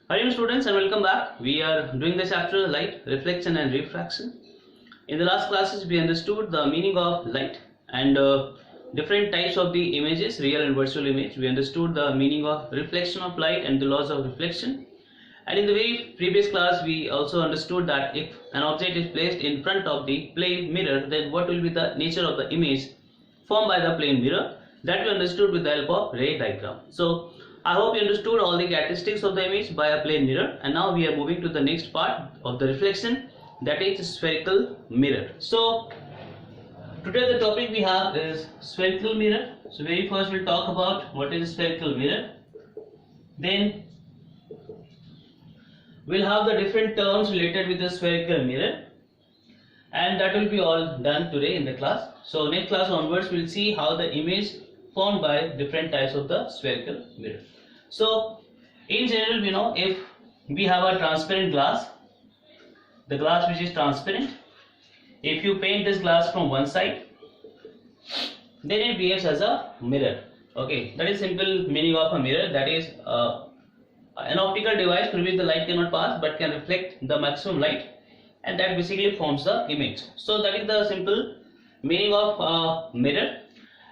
Hi dear students and welcome back. We are doing the chapter light, reflection and refraction. In the last classes we understood the meaning of light and different types of the images, real and virtual image. We understood the meaning of reflection of light and the laws of reflection. And in the very previous class we also understood that if an object is placed in front of the plane mirror, then what will be the nature of the image formed by the plane mirror. That we understood with the help of ray diagram. So I hope you understood all the characteristics of the image by a plane mirror, and now we are moving to the next part of the reflection, that is spherical mirror. So today the topic we have is spherical mirror. So very first we'll talk about what is spherical mirror. Then we'll have the different terms related with the spherical mirror, and that will be all done today in the class. So next class onwards we'll see how the image formed by different types of the spherical mirror. So in general we know if we have a transparent glass, the glass which is transparent, if you paint this glass from one side, then it behaves as a mirror. Okay, that is simple meaning of a mirror. That is an optical device through which the light cannot pass but can reflect the maximum light, and that basically forms the image. So that is the simple meaning of mirror.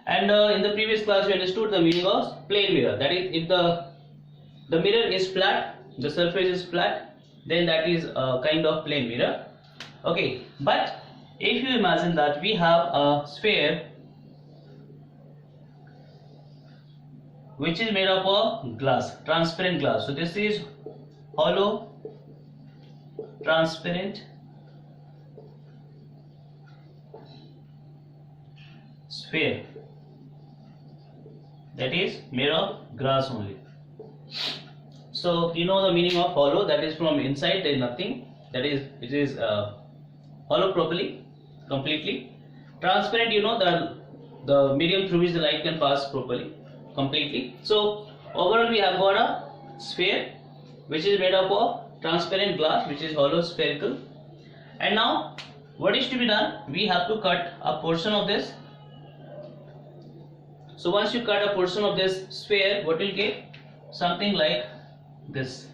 And in the previous class we understood the meaning of plane mirror. That is, if the mirror is flat, the surface is flat, then that is a kind of plane mirror. Okay, but if you imagine that we have a sphere which is made up of glass, transparent glass. So this is hollow transparent sphere that is made of glass only. So you know the meaning of hollow, that is from inside there is nothing, that is it is hollow properly, completely. Transparent, you know, the medium through which the light can pass properly, completely. So overall we have got a sphere which is made up of transparent glass, which is hollow spherical. And now what is to be done? We have to cut a portion of this. So once you cut a portion of this sphere, what will get? Something like this.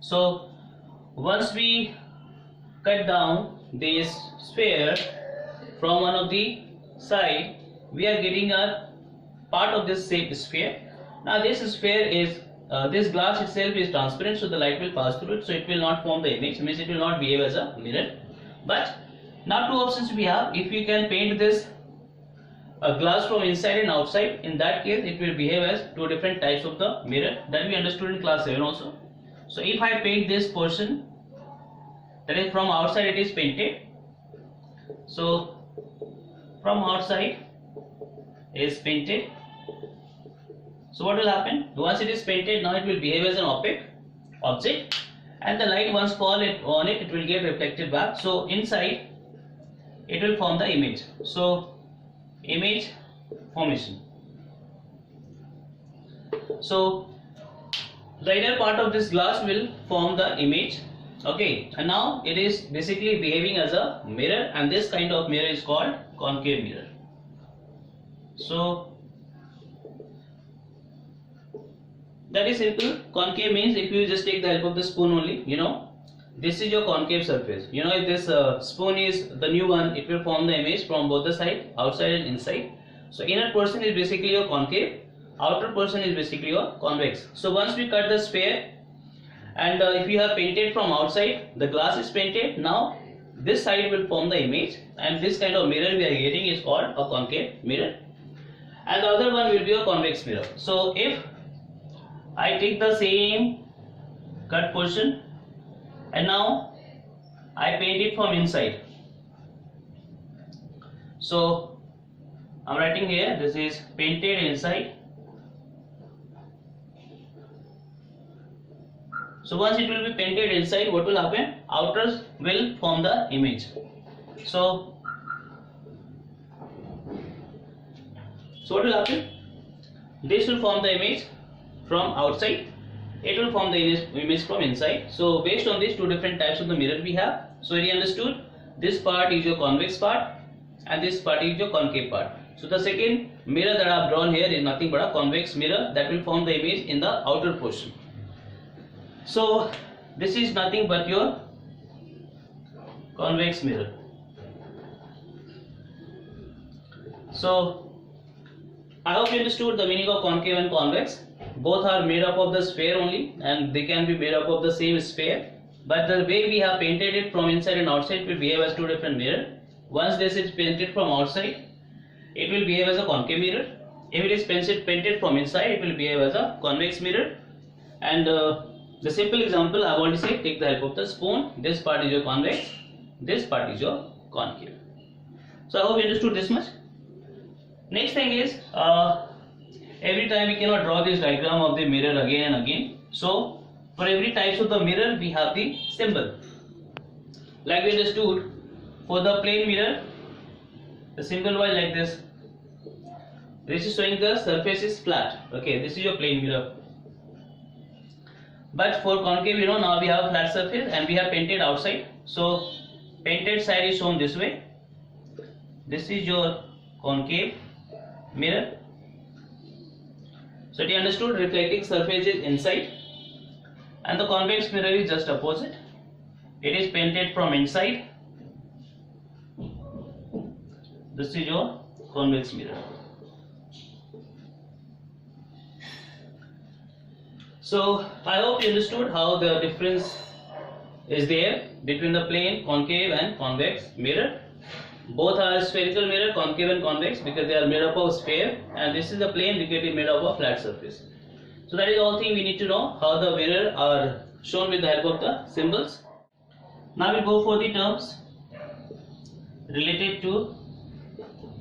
So once we cut down this sphere from one of the side, we are getting a part of this same sphere. Now this sphere is this glass itself is transparent, so the light will pass through it, so it will not form the image, means it will not behave as a mirror. But now two options we have. If we can paint this glass from inside and outside, in that case it will behave as two different types of the mirror, that we understood in class 7 also. So if I paint this portion, that is from outside it is painted, so from outside is painted. So what will happen? Once it is painted, now it will behave as an opaque object, and the light once fall on it, it will get reflected back. So inside it will form the image. So image formation. So the inner part of this glass will form the image. Okay, and now it is basically behaving as a mirror, and this kind of mirror is called concave mirror. So that is simple. Concave means if you just take the help of the spoon only, you know, this is your concave surface. You know, if this spoon is the new one, it will form the image from both the side, outside and inside. So inner portion is basically your concave, outer portion is basically your convex. So once we cut the sphere, and if you have painted from outside, the glass is painted, now this side will form the image, and this kind of mirror we are getting is called a concave mirror, and the other one will be a convex mirror. So if I take the same cut portion and now I paint it from inside. So I'm writing here, this is painted inside. So once it will be painted inside, what will happen? Outers will form the image. So what will happen? This will form the image from outside, it will form the image from inside. So based on these two different types of the mirror we have, so you understood this part is your convex part and this part is your concave part. So the second mirror that I have drawn here is nothing but a convex mirror that will form the image in the outer portion. So this is nothing but your convex mirror. So I hope you understood the meaning of concave and convex. Both are made up of the sphere only, and they can be made up of the same sphere, but the way we have painted it from inside and outside will behave as two different mirrors. Once this is painted from outside, it will behave as a concave mirror. If it is painted from inside, it will behave as a convex mirror. And the simple example I want to say, take the help of the spoon. This part is your convex, this part is your concave. So I hope you understood this much. Next thing is, every time we cannot draw this diagram of the mirror again and again. So for every types of the mirror we have the symbol. Like we understood, for the plane mirror, the symbol was like this. This is showing the surface is flat. Okay, this is your plane mirror. But for concave, now we have a flat surface and we have painted outside. So painted side is shown this way. This is your concave mirror. So you understood, reflecting surface is inside, and the convex mirror is just opposite. It is painted from inside. This is your convex mirror. So I hope you understood how the difference is there between the plane, concave and convex mirror. Both are spherical mirror, concave and convex, because they are made up of sphere, and this is the plane because it is made up of flat surface. So that is all thing we need to know, how the mirror are shown with the help of the symbols. Now we go for the terms related to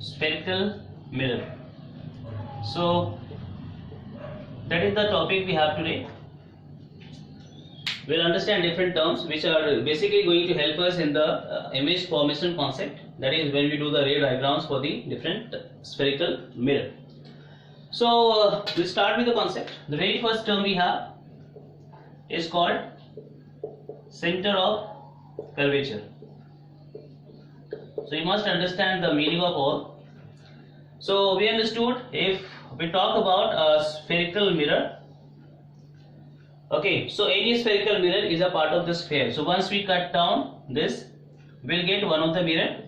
spherical mirror. So that is the topic we have today. We'll understand different terms which are basically going to help us in the image formation concept. That is when we do the ray diagrams for the different spherical mirror. So we'll start with the concept. The very first term we have is called center of curvature. So you must understand the meaning of all. So we understood, if we talk about a spherical mirror, okay, so any spherical mirror is a part of the sphere. So once we cut down this, we'll get one of the mirror,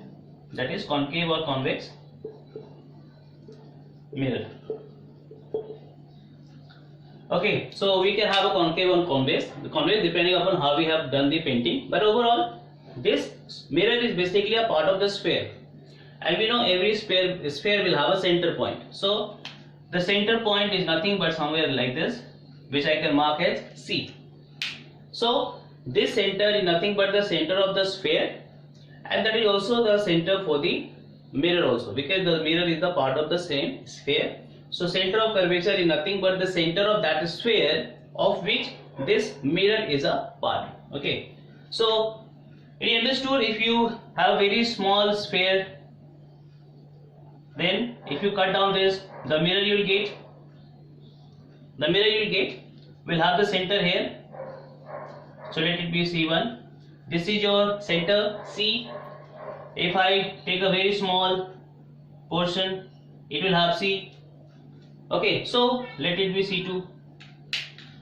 that is concave or convex mirror. Okay, so we can have a concave or convex depending upon how we have done the painting, but overall this mirror is basically a part of the sphere, and we know every sphere will have a center point. So the center point is nothing but somewhere like this, which I can mark as C. So this center is nothing but the center of the sphere, and that is also the center for the mirror also, because the mirror is the part of the same sphere. So center of curvature is nothing but the center of that sphere of which this mirror is a part. Okay, so it is understood, if you have very small sphere, then if you cut down this, the mirror you will get will have the center here. So let it be C1. This is your center C. If I take a very small portion, it will have C. Okay, so let it be C2.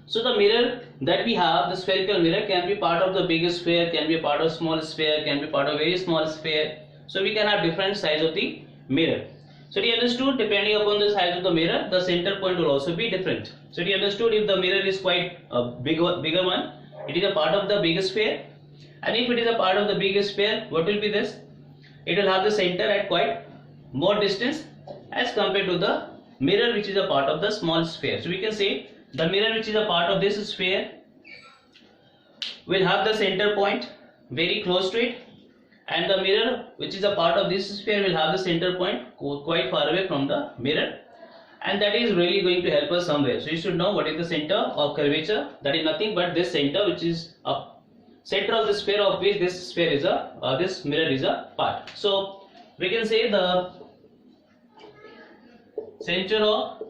So the mirror that we have, the spherical mirror, can be part of the big sphere, can be part of small sphere, can be part of very small sphere. So we can have different size of the mirror. So you understood, depending upon the size of the mirror, the center point will also be different. So you understood, if the mirror is quite a bigger one, it is a part of the biggest sphere, and if it is a part of the biggest sphere, what will be this? It will have the center at quite more distance as compared to the mirror which is a part of the small sphere. So we can say the mirror which is a part of this sphere will have the center point very close to it, and the mirror which is a part of this sphere will have the center point quite far away from the mirror, and that is really going to help us somewhere. So you should know what is the center of curvature. That is nothing but this center, which is a center of the sphere of which this sphere is this mirror is a part. So we can say the center of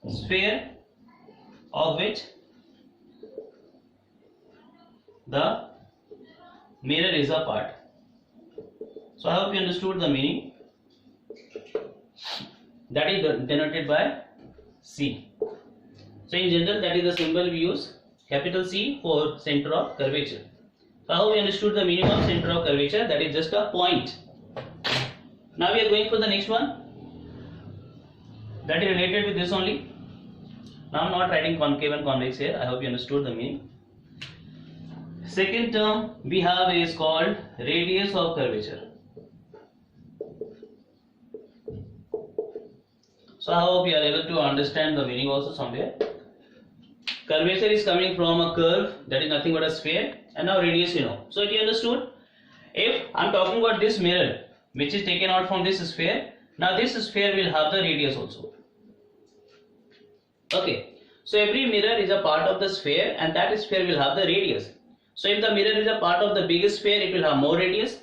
sphere of which the mirror is a part. So I hope you understood the meaning. that is denoted by C. So in general, that is the symbol we use, capital C, for center of curvature. So I hope you understood the meaning of center of curvature. That is just a point. Now we are going for the next one. That is related with this only. Now I am not writing concave and convex here. I hope you understood the meaning. Second term we have is called radius of curvature. So I hope you are able to understand the meaning also somewhere. Curvature is coming from a curve, that is nothing but a sphere, and now radius you know. So you understood? If I am talking about this mirror which is taken out from this sphere, now this sphere will have the radius also. Okay, so every mirror is a part of the sphere and that sphere will have the radius. So if the mirror is a part of the big sphere, it will have more radius.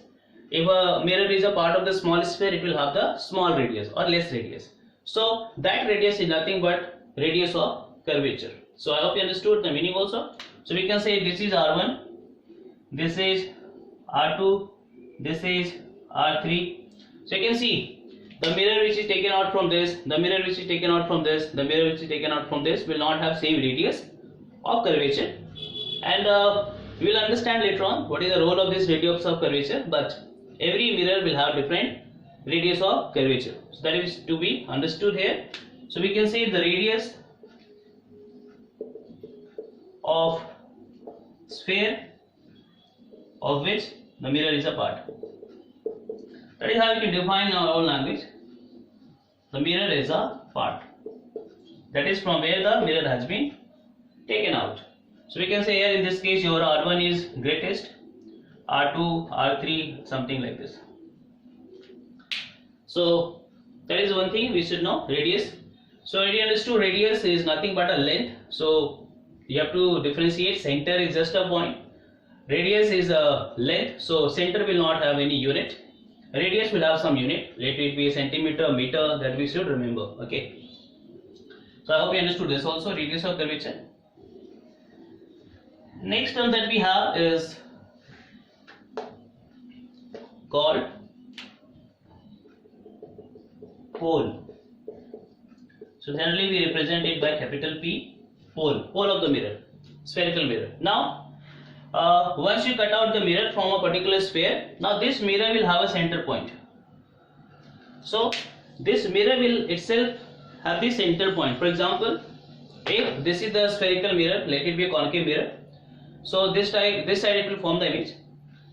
If a mirror is a part of the small sphere, it will have the small radius or less radius. So that radius is nothing but radius of curvature. So I hope you understood the meaning also. So we can say this is R1, this is R2, this is R3. So you can see the mirror which is taken out from this, the mirror which is taken out from this, the mirror which is taken out from this will not have same radius of curvature. And we will understand later on what is the role of this radius of curvature, but every mirror will have different radius of curvature. So that is to be understood here. So we can say the radius of sphere of which the mirror is a part. That is how we can define in our own language. The mirror is a part. That is from where the mirror has been taken out. So we can say here in this case your R1 is greatest, R2, R3, something like this. So that is one thing we should know, radius. So already understood radius is nothing but a length. So you have to differentiate. Center is just a point. Radius is a length. So center will not have any unit. Radius will have some unit. Let it be a centimeter, meter, that we should remember. Okay. So I hope you understood this also, radius of curvature. Next term that we have is called pole. So generally we represent it by capital P, pole of the mirror, spherical mirror. Now once you cut out the mirror from a particular sphere, now this mirror will have a center point. So this mirror will itself have the center point. For example, if this is the spherical mirror, let it be a concave mirror. So this side it will form the image.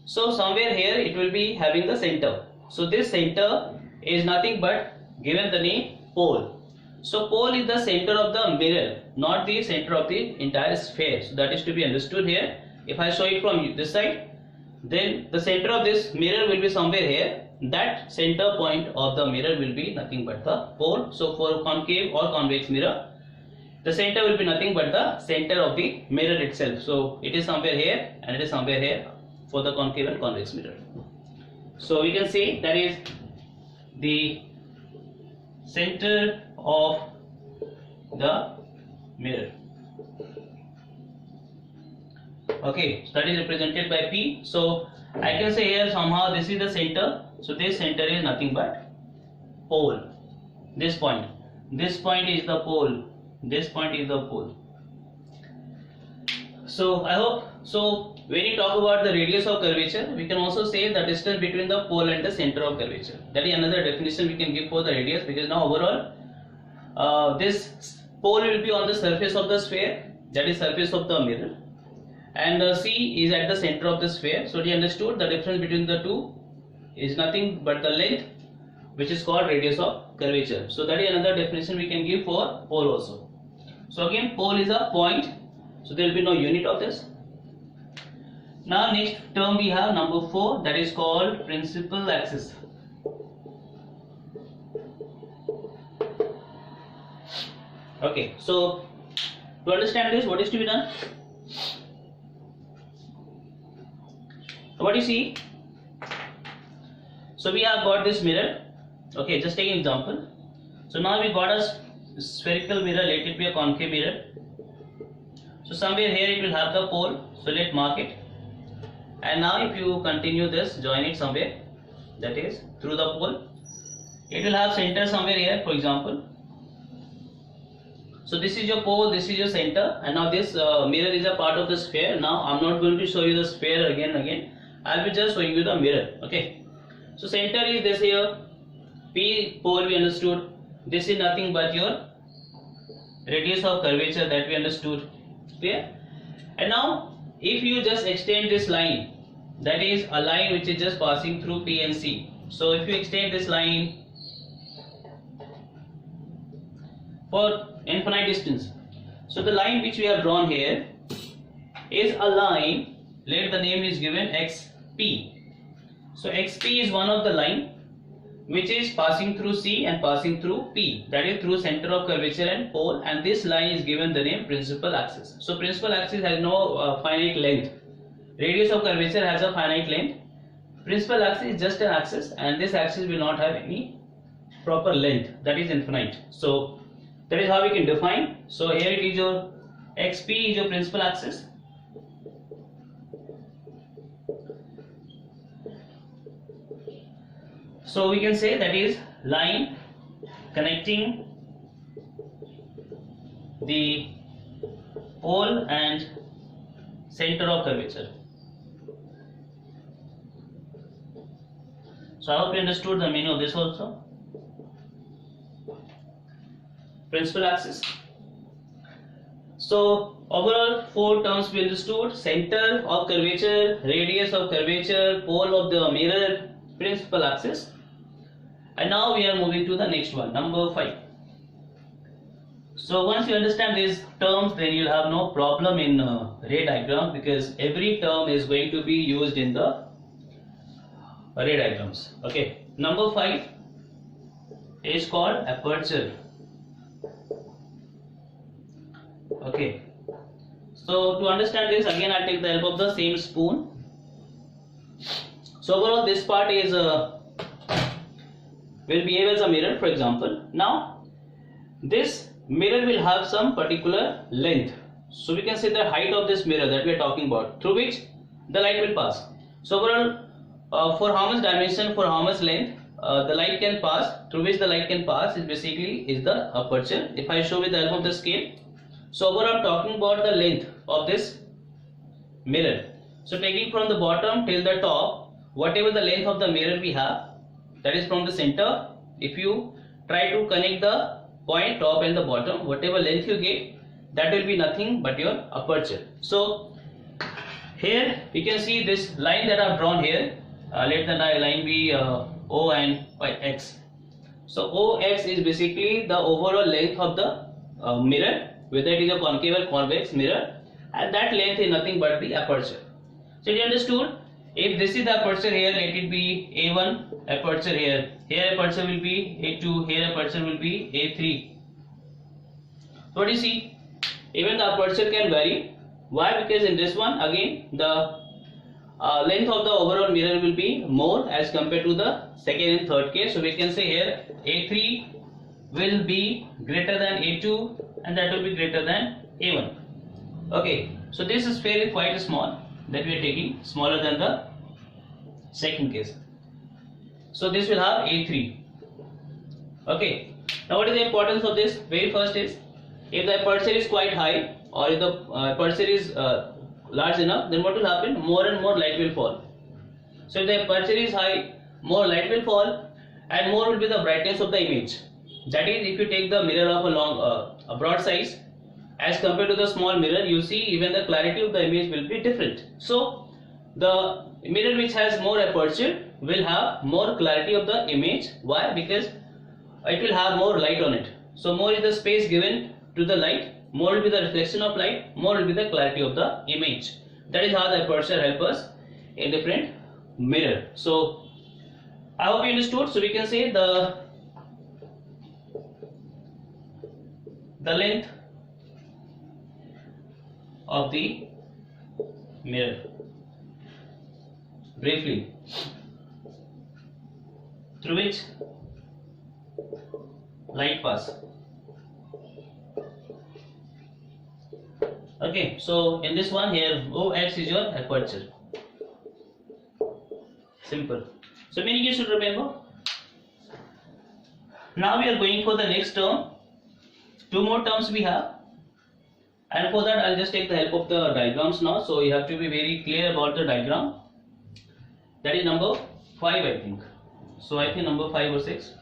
So somewhere here it will be having the center. So this center is nothing but given the name pole. So pole is the center of the mirror, not the center of the entire sphere. So that is to be understood here. If I show it from this side, then the center of this mirror will be somewhere here. That center point of the mirror will be nothing but the pole. So for concave or convex mirror, the center will be nothing but the center of the mirror itself. So it is somewhere here and it is somewhere here for the concave and convex mirror. So we can say that is the center of the mirror. Okay, so that is represented by P. So I can say here somehow this is the center. So this center is nothing but pole. This point is the pole. This point is the pole. So I hope, so when you talk about the radius of curvature, we can also say the distance between the pole and the center of curvature. That is another definition we can give for the radius, because now overall this pole will be on the surface of the sphere, that is surface of the mirror, and C is at the center of the sphere. So you understood the difference between the two is nothing but the length, which is called radius of curvature. So that is another definition we can give for pole also. So again, pole is a point, so there will be no unit of this. Now next term we have number 4, that is called principal axis. Okay, so to understand this, what is to be done? What you see? So we have got this mirror. Okay, just take an example. So now we got a spherical mirror, let it be a concave mirror. So somewhere here it will have the pole, so let's mark it. And now if you continue this, join it somewhere, that is through the pole, it will have center somewhere here, for example. So this is your pole, this is your center, and now this mirror is a part of the sphere. Now I'm not going to show you the sphere again. I'll be just showing you the mirror. Okay. So center is this here. P pole we understood. This is nothing but your radius of curvature that we understood. Clear? And now if you just extend this line, that is a line which is just passing through P and C. So if you extend this line for infinite distance, so the line which we have drawn here is a line, let the name is given XP. So XP is one of the line which is passing through C and passing through P, that is through center of curvature and pole, and this line is given the name principal axis. So principal axis has no finite length. Radius of curvature has a finite length. Principal axis is just an axis, and this axis will not have any proper length, that is infinite. So that is how we can define. So here it is your XP is your principal axis. So we can say that is line connecting the pole and center of curvature. So I hope you understood the meaning of this also. Principal axis. So overall 4 terms we understood: center of curvature, radius of curvature, pole of the mirror, principal axis. And now we are moving to the next one, number 5. So once you understand these terms, then you'll have no problem in ray diagram, because every term is going to be used in the ray diagrams. Okay, number 5 is called aperture. Okay, so to understand this, again I'll take the help of the same spoon. So overall this part is will behave as a mirror, for example. Now this mirror will have some particular length. So we can say the height of this mirror that we are talking about, through which the light will pass. So overall for how much dimension, for how much length the light can pass, through which the light can pass, is basically the aperture. If I show with the help of the scale, so overall I'm talking about the length of this mirror. So taking from the bottom till the top, whatever the length of the mirror we have, that is from the center, if you try to connect the point top and the bottom, whatever length you get, that will be nothing but your aperture. So here you can see this line that I have drawn here. Let the line be O and X. So OX is basically the overall length of the mirror, whether it is a concave or convex mirror, and that length is nothing but the aperture. So you understood? If this is the aperture here, let it be A1 aperture here. Here aperture will be A2. Here aperture will be A3. So what do you see? Even the aperture can vary. Why? Because in this one, again, the length of the overall mirror will be more as compared to the second and third case. So we can say here A3 will be greater than A2, and that will be greater than A1. Okay, so this sphere is quite small, that we are taking, smaller than the second case. So this will have A3. Okay, now what is the importance of this? Very first is, if the aperture is quite high, or if the aperture is large enough, then what will happen? More and more light will fall. So if the aperture is high, more light will fall, and more will be the brightness of the image. That is, if you take the mirror of a broad size as compared to the small mirror, you see even the clarity of the image will be different. So the mirror which has more aperture will have more clarity of the image. Why? Because it will have more light on it. So more is the space given to the light, more will be the reflection of light, more will be the clarity of the image. That is how the aperture helps us in different mirror. So I hope you understood. So we can say the length of the mirror, briefly, through which light pass. Okay, so in this one here, OX is your aperture. Simple. So meaning you should remember. Now we are going for the next term. Two more terms we have, and for that I'll just take the help of the diagrams now. So you have to be very clear about the diagram. That is number 5, I think. So I think number 5 or 6.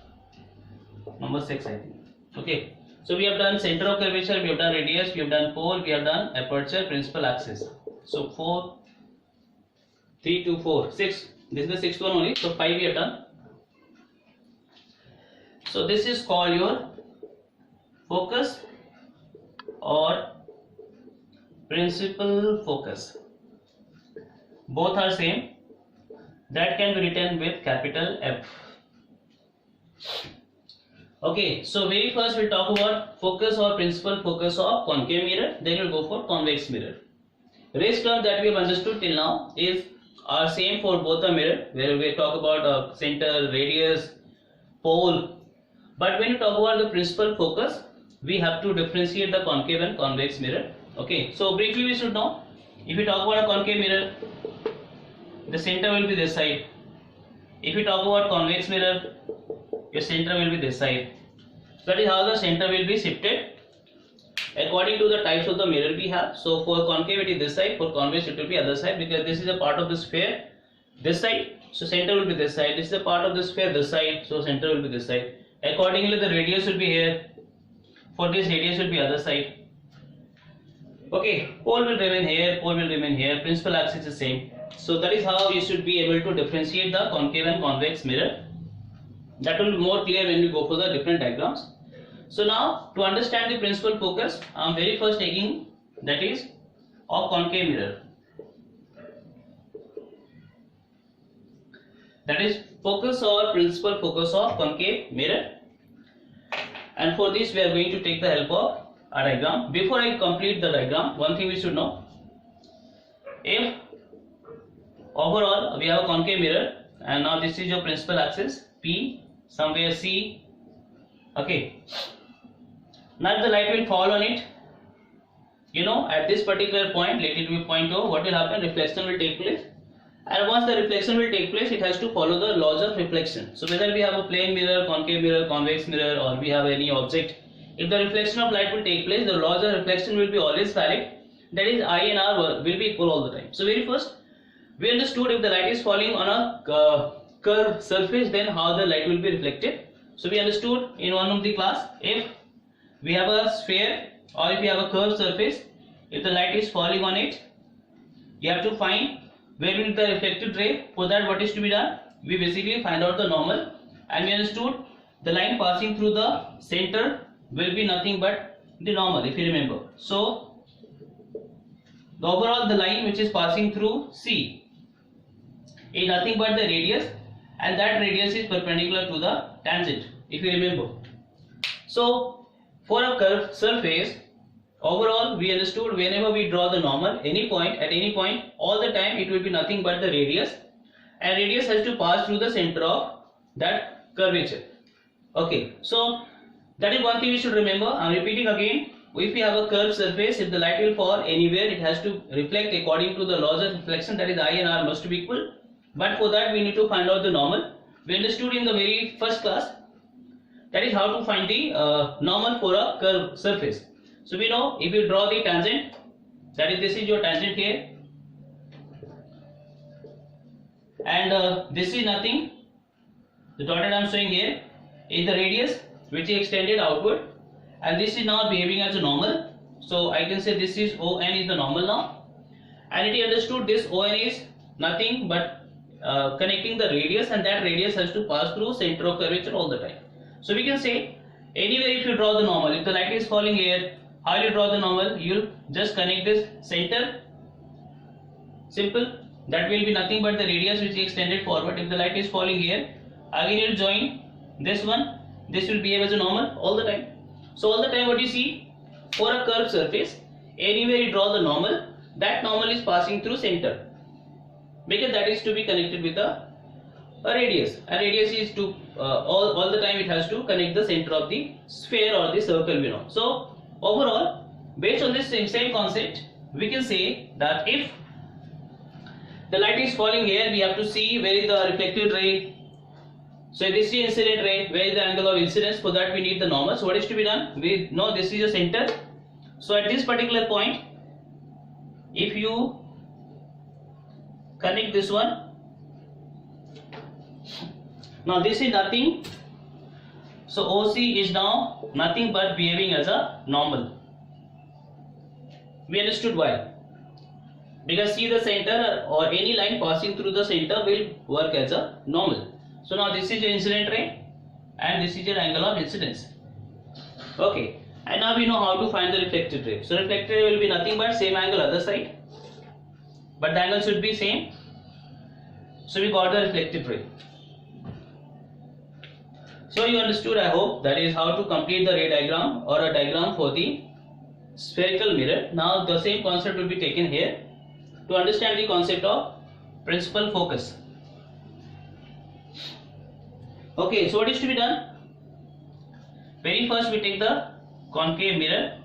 Number 6, I think. Okay. So we have done center of curvature, we have done radius, we have done pole, we have done aperture, principal axis. So 4, 3, 2, 4, 6. This is the sixth one only. So 5 we have done. So this is called your focus or principal focus. Both are same. That can be written with capital F. Okay, so very first we'll talk about focus or principal focus of concave mirror, then we'll go for convex mirror. Rest term that we have understood till now are same for both the mirror, where we talk about center, radius, pole. But when you talk about the principal focus, we have to differentiate the concave and convex mirror. Okay, so briefly we should know, if we talk about a concave mirror, the center will be this side. If we talk about convex mirror, your center will be this side. That is how the center will be shifted according to the types of the mirror we have. So for concave it is this side, for convex it will be other side, because this is a part of the sphere this side, so center will be this side. This is a part of the sphere this side, so center will be this side. Accordingly the radius will be here. For this radius will be other side. Okay, pole will remain here, pole will remain here, principal axis is same. So that is how you should be able to differentiate the concave and convex mirror. That will be more clear when we go for the different diagrams. So now to understand the principal focus, I am very first taking that is of concave mirror. That is focus or principal focus of concave mirror. And for this we are going to take the help of a diagram. Before I complete the diagram, one thing we should know. If overall we have a concave mirror, and now this is your principal axis P, somewhere C. Okay. Now if the light will fall on it, at this particular point, let it be point O, what will happen? Reflection will take place. And once the reflection will take place, it has to follow the laws of reflection. So whether we have a plane mirror, concave mirror, convex mirror, or we have any object, if the reflection of light will take place, the laws of reflection will be always valid. That is, I and R will be equal all the time. So very first, we understood if the light is falling on a curved surface, then how the light will be reflected. So we understood in one of the class, if we have a sphere or if we have a curved surface, if the light is falling on it, you have to find where will the reflected ray. For that, what is to be done? We basically find out the normal, and we understood the line passing through the center will be nothing but the normal, if you remember. So the overall the line which is passing through C is nothing but the radius, and that radius is perpendicular to the tangent, if you remember. So for a curved surface, overall we understood whenever we draw the normal, at any point, all the time it will be nothing but the radius, and radius has to pass through the center of that curvature. Okay, so that is one thing we should remember. I am repeating again. If we have a curved surface, if the light will fall anywhere, it has to reflect according to the laws of reflection, that is I and R must be equal. But for that we need to find out the normal. We understood in the very first class, that is how to find the normal for a curved surface. So we know if you draw the tangent, that is this is your tangent here, and this is nothing, the dotted I am showing here is the radius which is extended outward, and this is now behaving as a normal. So I can say this is ON is the normal now, and it is understood this ON is nothing but connecting the radius, and that radius has to pass through center of curvature all the time. So we can say anywhere if you draw the normal, if the light is falling here, how you draw the normal? You will just connect this center, simple. That will be nothing but the radius which is extended forward. If the light is falling here, again you will join this one. This will behave as a normal all the time. So all the time what you see, for a curved surface, anywhere you draw the normal, that normal is passing through center, because that is to be connected with a radius, and radius is to all the time it has to connect the center of the sphere or the circle, we know. So overall, based on this same concept, we can say that if the light is falling here, we have to see where is the reflected ray, So this is incident ray. Where is the angle of incidence? For that we need the normal. So what is to be done? We know this is your center. So at this particular point, if you connect this one, now this is nothing. So OC is now nothing but behaving as a normal. We understood why? Because see, the center or any line passing through the center will work as a normal. So now this is your incident ray and this is your angle of incidence. Okay, and now we know how to find the reflected ray. So reflected ray will be nothing but same angle other side, but the angle should be same. So we got the reflected ray. So you understood, I hope, that is how to complete the ray diagram or a diagram for the spherical mirror. Now the same concept will be taken here to understand the concept of principal focus. Okay, so what is to be done? Very first we take the concave mirror.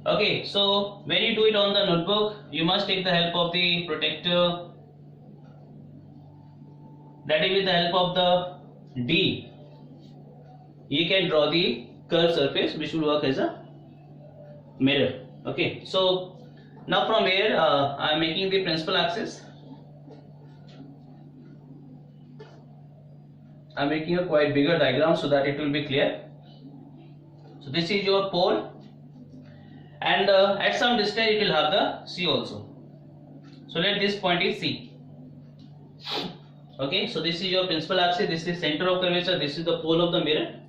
Okay, so when you do it on the notebook, you must take the help of the protector, that is with the help of the D. You can draw the curved surface which will work as a mirror. Okay, so now from here I am making the principal axis. I am making a quite bigger diagram so that it will be clear. So this is your pole, and at some distance it will have the C also. So let this point is C. Okay, so this is your principal axis, this is center of curvature, this is the pole of the mirror.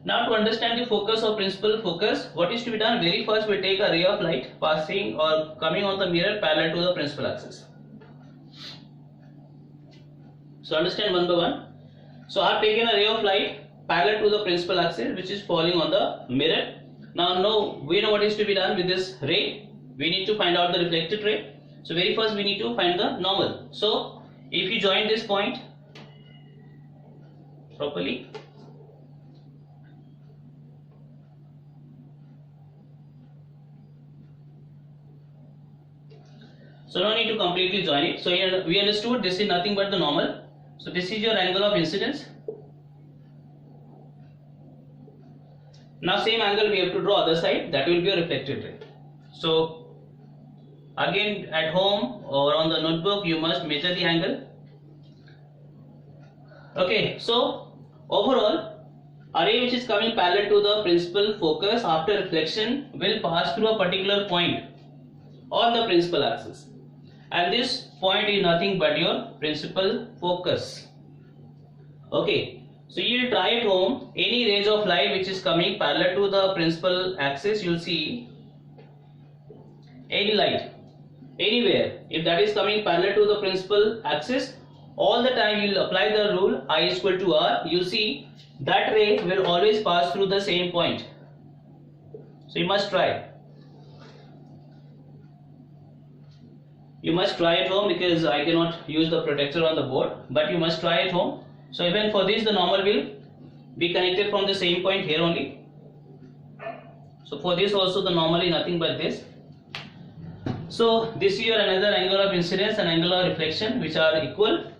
Now to understand the focus or principal focus, what is to be done? Very first we take a ray of light passing or coming on the mirror parallel to the principal axis. So understand one by one. So I have taken a ray of light parallel to the principal axis which is falling on the mirror. Now we know what is to be done with this ray. We need to find out the reflected ray. So very first we need to find the normal. So if you join this point properly, so no need to completely join it. So here we understood this is nothing but the normal. So this is your angle of incidence. Now same angle we have to draw other side, that will be a reflected ray. So again at home or on the notebook you must measure the angle. Okay, so overall a ray which is coming parallel to the principal focus after reflection will pass through a particular point on the principal axis, and this point is nothing but your principal focus. Okay, so you will try at home, any rays of light which is coming parallel to the principal axis, you will see any light anywhere, if that is coming parallel to the principal axis, all the time you will apply the rule I is equal to R. You see that ray will always pass through the same point. So you must try. You must try at home because I cannot use the protector on the board, but you must try at home. So even for this the normal will be connected from the same point here only. So for this also the normal is nothing but this. So this is your another angle of incidence and angle of reflection which are equal.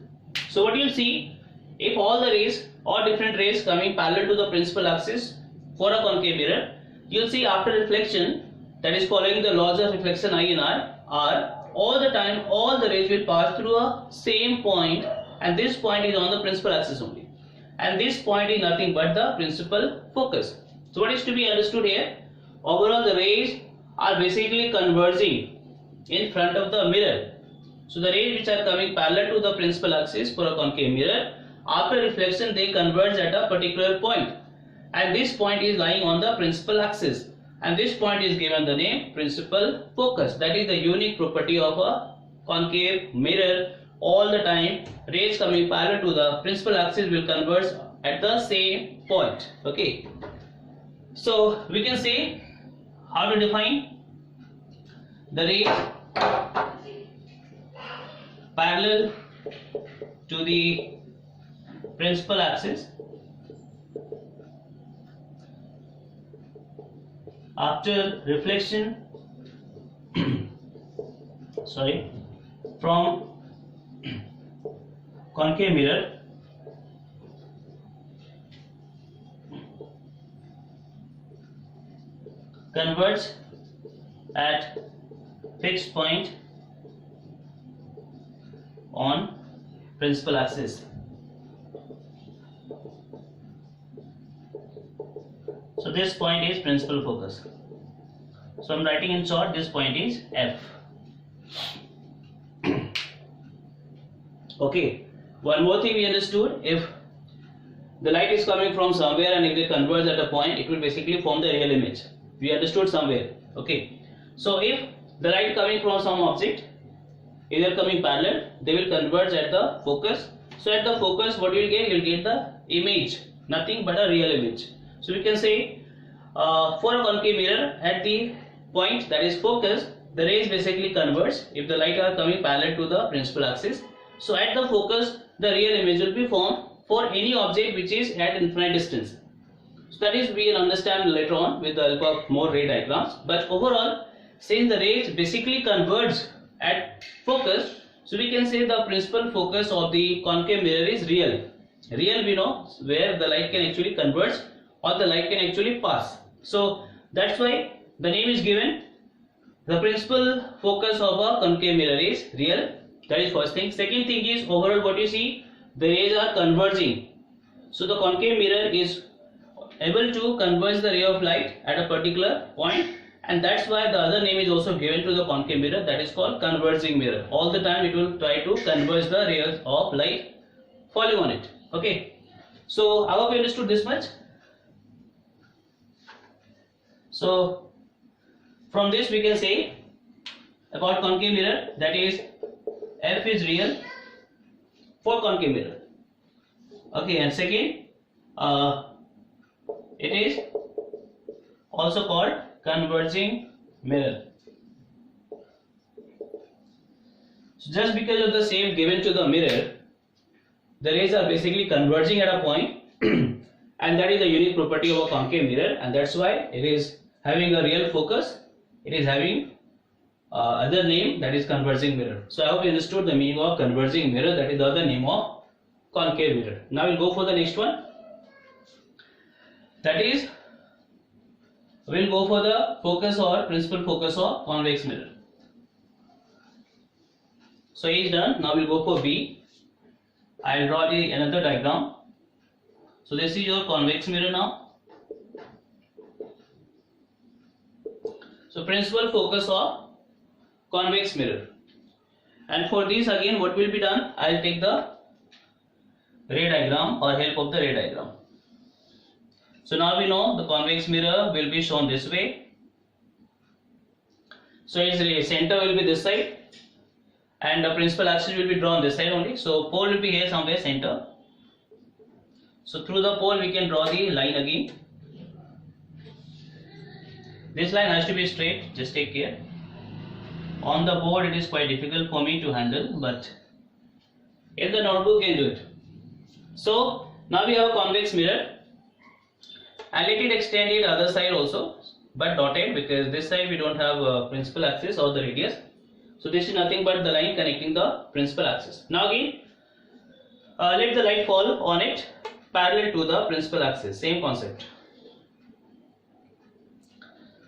So what you will see, if all the rays or different rays coming parallel to the principal axis for a concave mirror, you will see after reflection, that is following the laws of reflection I and R, all the time all the rays will pass through a same point, and this point is on the principal axis only, and this point is nothing but the principal focus. So what is to be understood here? Overall the rays are basically converging in front of the mirror. So the rays which are coming parallel to the principal axis for a concave mirror, after reflection they converge at a particular point, and this point is lying on the principal axis, and this point is given the name principal focus. That is the unique property of a concave mirror. All the time rays coming parallel to the principal axis will converge at the same point. Okay, so we can say how to define the rays parallel to the principal axis after reflection from concave mirror converge at fixed point on principal axis. So this point is principal focus. So I'm writing in short, this point is F. Okay, one more thing we understood, if the light is coming from somewhere and if they converge at a point, it will basically form the real image. We understood somewhere. Okay, so if the light coming from some object, either coming parallel, they will converge at the focus. So at the focus, what you will get? You will get the image, nothing but a real image. So we can say for a concave mirror, at the point that is focus, the rays basically converge if the light are coming parallel to the principal axis. So at the focus, the real image will be formed for any object which is at infinite distance. So that is we will understand later on with the help of more ray diagrams. But overall, since the rays basically converge at focus, so we can say the principal focus of the concave mirror is real. Real we know where the light can actually converge or the light can actually pass. So that's why the name is given. The principal focus of a concave mirror is real. That is first thing. Second thing is overall what you see, the rays are converging. So the concave mirror is able to converge the ray of light at a particular point, and that's why the other name is also given to the concave mirror, that is called converging mirror. All the time it will try to converge the rays of light falling on it. Okay, so I hope you understood this much. So from this we can say about concave mirror, that is F is real for concave mirror. Okay, and second, it is also called converging mirror. So just because of the shape given to the mirror, the rays are basically converging at a point and that is a unique property of a concave mirror, and that's why it is having a real focus. It is having other name, that is converging mirror. So I hope you understood the meaning of converging mirror, that is the other name of concave mirror. Now we'll go for the next one, that is we'll go for the focus or principal focus of convex mirror. So A is done. Now we'll go for B. I'll draw another diagram. So this is your convex mirror now. So principal focus of convex mirror, and for this again what will be done, I'll take the ray diagram or help of the ray diagram. So now we know the convex mirror will be shown this way. So its center will be this side and the principal axis will be drawn this side only. So pole will be here somewhere center. So through the pole we can draw the line again. This line has to be straight, just take care. On the board it is quite difficult for me to handle, but in the notebook you can do it. So now we have a convex mirror, and let it extend it other side also, but dotted, because this side we don't have a principal axis or the radius. So this is nothing but the line connecting the principal axis. Now again let the light fall on it parallel to the principal axis, same concept.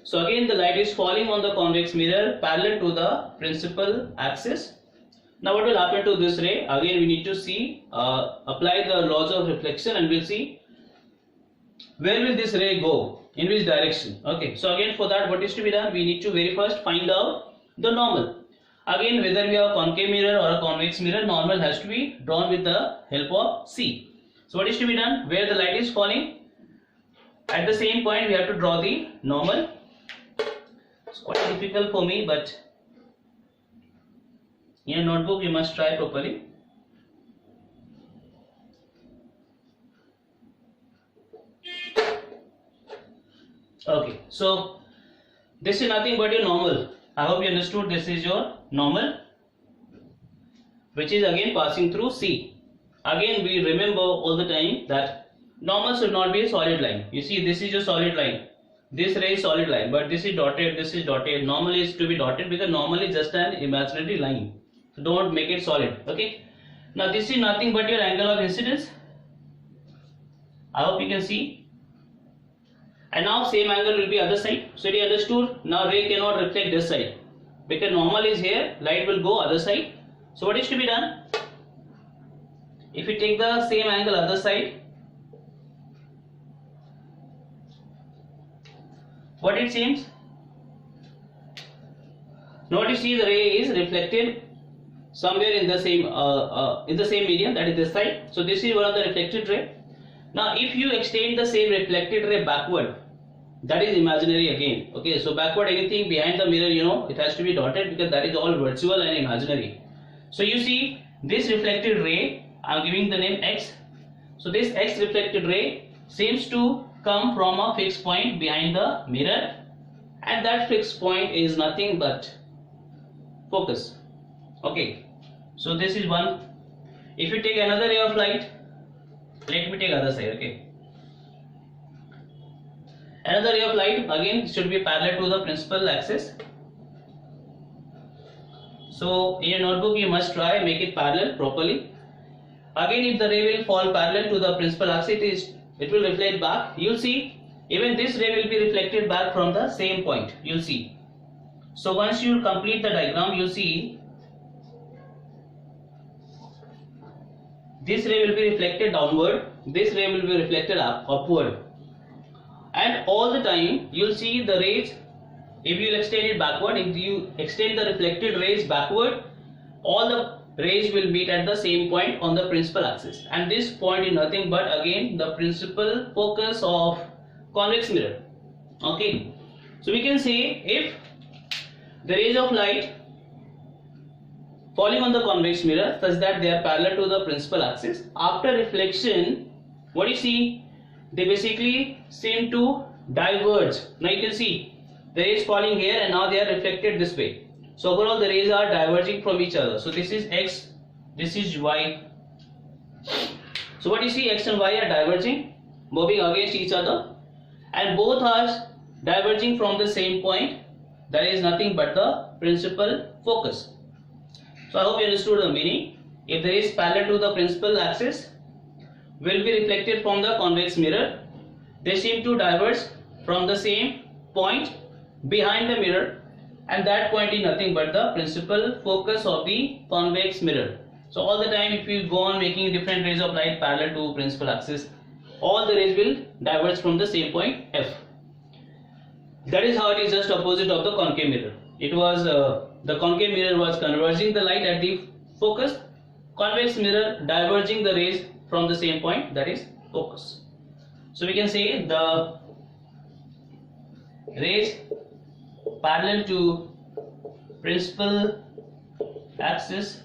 So again the light is falling on the convex mirror parallel to the principal axis. Now what will happen to this ray? Again we need to see, apply the laws of reflection, and we'll see where will this ray go, in which direction. Okay, so again for that what is to be done, we need to very first find out the normal. Again whether we have a concave mirror or a convex mirror, normal has to be drawn with the help of C. So what is to be done, where the light is falling, at the same point we have to draw the normal. It's quite difficult for me, but in a notebook you must try properly. Okay, so this is nothing but your normal. I hope you understood. This is your normal, which is again passing through C. Again we remember all the time that normal should not be a solid line. You see, this is your solid line, this ray is solid line, but this is dotted, this is dotted. Normal is to be dotted because normal is just an imaginary line. So don't make it solid. Okay, now this is nothing but your angle of incidence. I hope you can see. and now same angle will be other side. So it is understood. Now ray cannot reflect this side because normal is here, light will go other side. So what is to be done? If we take the same angle other side, what it seems? Notice the ray is reflected somewhere in the same medium, that is this side. So this is one of the reflected ray. Now if you extend the same reflected ray backward, that is imaginary again. Okay, so backward, anything behind the mirror, it has to be dotted because that is all virtual and imaginary. So you see this reflected ray, I am giving the name X. So this X reflected ray seems to come from a fixed point behind the mirror, and that fixed point is nothing but focus. Okay, so this is one. If you take another ray of light, let me take other side. Okay, another ray of light again should be parallel to the principal axis. So in your notebook you must try make it parallel properly. Again, if the ray will fall parallel to the principal axis, it will reflect back. You'll see even this ray will be reflected back from the same point. You'll see. So once you complete the diagram, you'll see this ray will be reflected downward, this ray will be reflected upward, and all the time you'll see the rays. If you extend it backward, if you extend the reflected rays backward, all the rays will meet at the same point on the principal axis, and this point is nothing but again the principal focus of convex mirror. Okay, so we can say if the rays of light falling on the convex mirror such that they are parallel to the principal axis, after reflection, what you see, they basically seem to diverge. Now you can see the rays falling here and now they are reflected this way. So overall the rays are diverging from each other. So this is X, this is Y. So what you see, X and Y are diverging, moving against each other, and both are diverging from the same point, that is nothing but the principal focus. So I hope you understood the meaning. If the rays parallel to the principal axis will be reflected from the convex mirror, they seem to diverge from the same point behind the mirror, and that point is nothing but the principal focus of the convex mirror. So all the time if you go on making different rays of light parallel to principal axis, all the rays will diverge from the same point F. That is how it is just opposite of the concave mirror. It was the concave mirror was converging the light at the focus, convex mirror diverging the rays from the same point, that is focus. So we can say the rays parallel to principal axis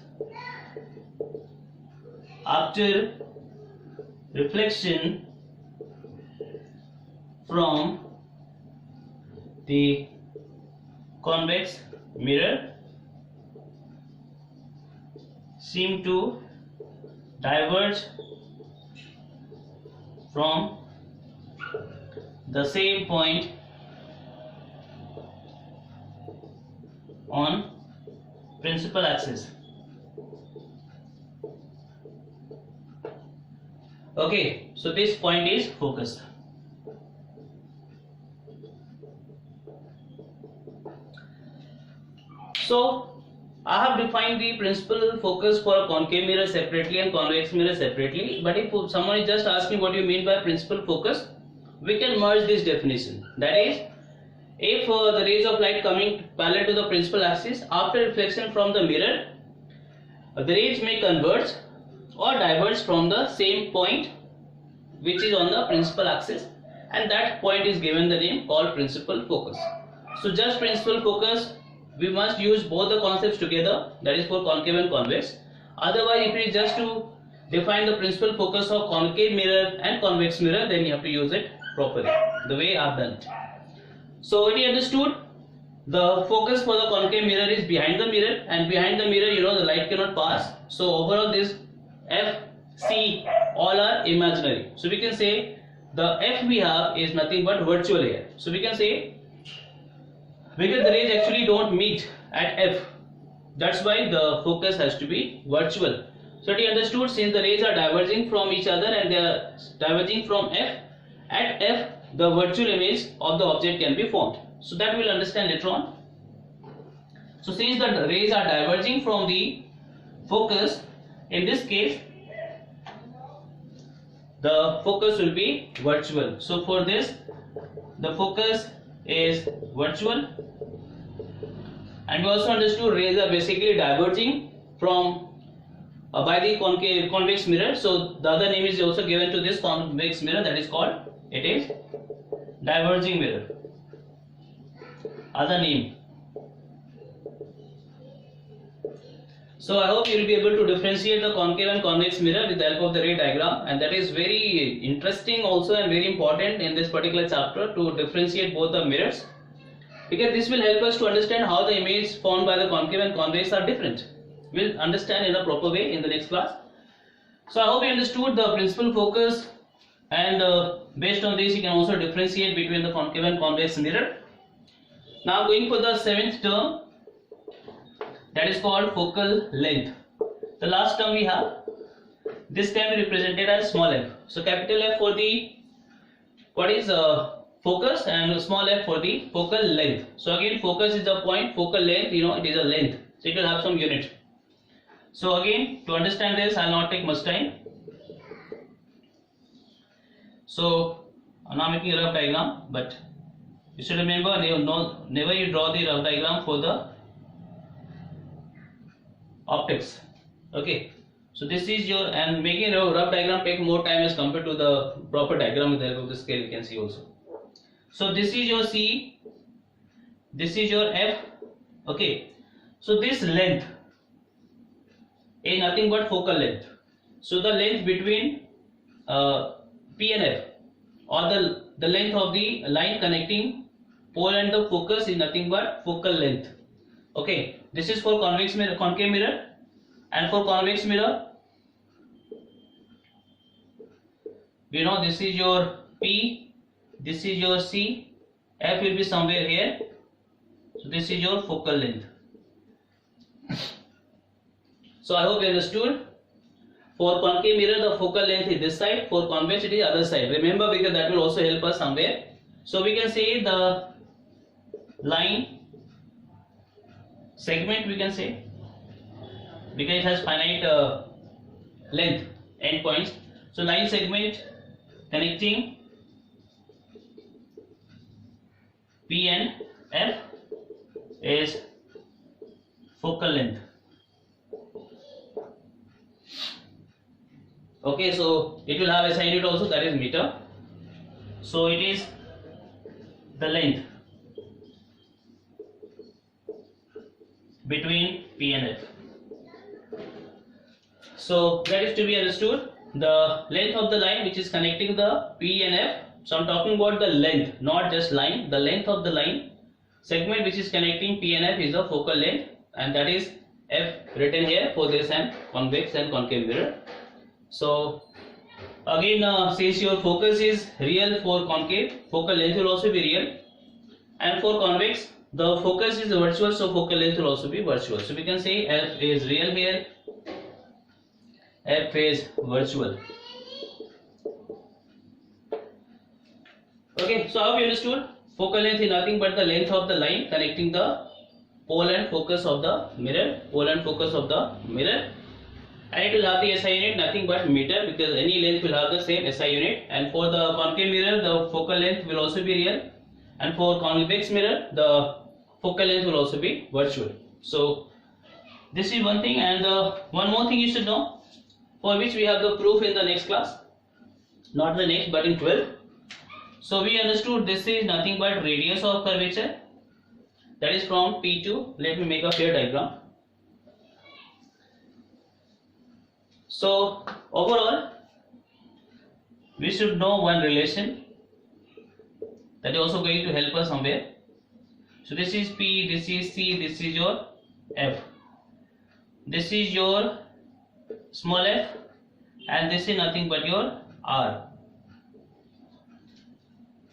after reflection from the convex mirror seem to diverge from the same point on principal axis. Okay, so this point is focused. So I have defined the principal focus for a concave mirror separately and convex mirror separately, but if someone is just asking what you mean by principal focus, we can merge this definition. That is, if the rays of light coming parallel to the principal axis, after reflection from the mirror, the rays may converge or diverge from the same point which is on the principal axis, and that point is given the name called principal focus. So just principal focus, we must use both the concepts together, that is for concave and convex. Otherwise, if it is just to define the principal focus of concave mirror and convex mirror, then you have to use it properly, the way I have done it. So it is understood, the focus for the concave mirror is behind the mirror, and behind the mirror, the light cannot pass. So overall this F, C all are imaginary. So we can say the F we have is nothing but virtual here. So we can say, because the rays actually don't meet at F, that's why the focus has to be virtual. So it is understood, since the rays are diverging from each other and they are diverging from F, at F the virtual image of the object can be formed. So that we'll understand later on. So since the rays are diverging from the focus, in this case the focus will be virtual. So for this, the focus is virtual, and we also understood rays are basically diverging from by the convex mirror. So the other name is also given to this convex mirror, that is called, it is diverging mirror, other name. So I hope you will be able to differentiate the concave and convex mirror with the help of the ray diagram, and that is very interesting also and very important in this particular chapter, to differentiate both the mirrors, because this will help us to understand how the image formed by the concave and convex are different. We'll understand in a proper way in the next class. So I hope you understood the principal focus, and based on this you can also differentiate between the concave and convex mirror. Now going for the 7th term, that is called focal length. The last term we have, this can be represented as small f. So capital F for the focus, and small f for the focal length. So again, focus is the point, focal length, it is a length, so it will have some unit. So again, to understand this, I will not take much time. So I am now making a rough diagram, but you should remember, never you draw the rough diagram for the optics. Okay, so this is your, and making a rough diagram take more time as compared to the proper diagram with the help of the scale, you can see also. So this is your C, this is your F. Okay, so this length is nothing but focal length. So the length between P and F, or the length of the line connecting pole and the focus, is nothing but focal length. Okay, this is for convex mirror, concave mirror, and for convex mirror, this is your P, this is your C, F will be somewhere here. So this is your focal length. So I hope you understood. For concave mirror, the focal length is this side, for convex it is other side. Remember, because that will also help us somewhere. So we can say the line segment, we can say, because it has finite length, endpoints. So line segment connecting P and F is focal length. Okay, so it will have a SI unit also, that is meter. So it is the length between P and F. So that is to be understood, the length of the line which is connecting the P and F. So I am talking about the length, not just line. The length of the line segment which is connecting P and F is the focal length, and that is F written here for this and convex and concave mirror. So again, since your focus is real for concave, focal length will also be real, and for convex the focus is virtual, so focal length will also be virtual. So we can say F is real here, F is virtual. Okay, so I hope you understood. Focal length is nothing but the length of the line connecting the pole and focus of the mirror, and it will have the SI unit nothing but meter, because any length will have the same SI unit. And for the concave mirror, the focal length will also be real, and for convex mirror, the focal length will also be virtual. So this is one thing, and one more thing you should know, for which we have the proof in the next class, not the next but in 12. So we understood this is nothing but radius of curvature, that is from P to, let me make a fair diagram. So overall we should know one relation that is also going to help us somewhere. So this is P, this is C, this is your F, this is your small f, and this is nothing but your R.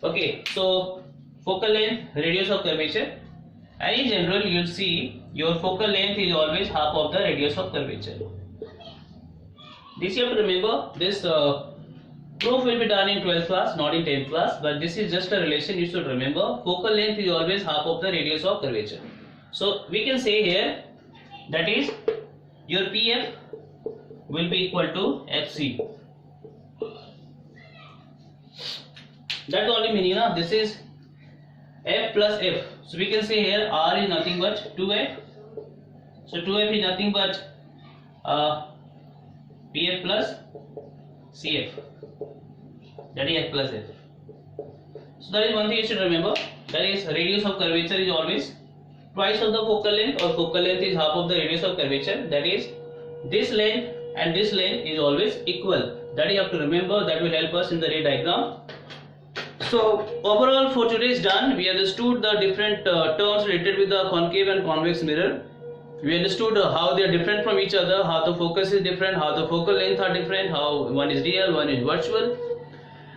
Okay, so focal length, radius of curvature, and in general you will see your focal length is always half of the radius of curvature. This you have to remember, this Proof will be done in 12th class, not in 10th class, but this is just a relation you should remember. Focal length is always half of the radius of curvature. So we can say here, that is, your PF will be equal to FC. That's the only meaning, na? This is F plus F. So we can say here R is nothing but 2F. So 2F is nothing but PF plus CF. That is F plus F. So that is one thing you should remember. That is, radius of curvature is always twice of the focal length, or focal length is half of the radius of curvature. That is, this length and this length is always equal. That you have to remember. That will help us in the ray diagram. So overall for today is done. We understood the different terms related with the concave and convex mirror. We understood how they are different from each other, how the focus is different, how the focal length are different, how one is real, one is virtual.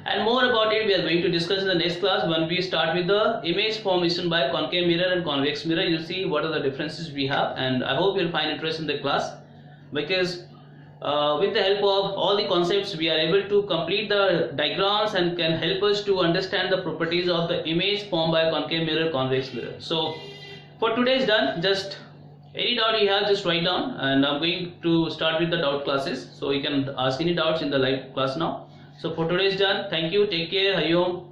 And more about it we are going to discuss in the next class when we start with the image formation by concave mirror and convex mirror. You see what are the differences we have, and I hope you will find interest in the class, because with the help of all the concepts we are able to complete the diagrams and can help us to understand the properties of the image formed by concave mirror, convex mirror. So for today is done. Just any doubt you have, just write down, and I'm going to start with the doubt classes, so you can ask any doubts in the live class now. So for today is done. Thank you. Take care. Hari Om.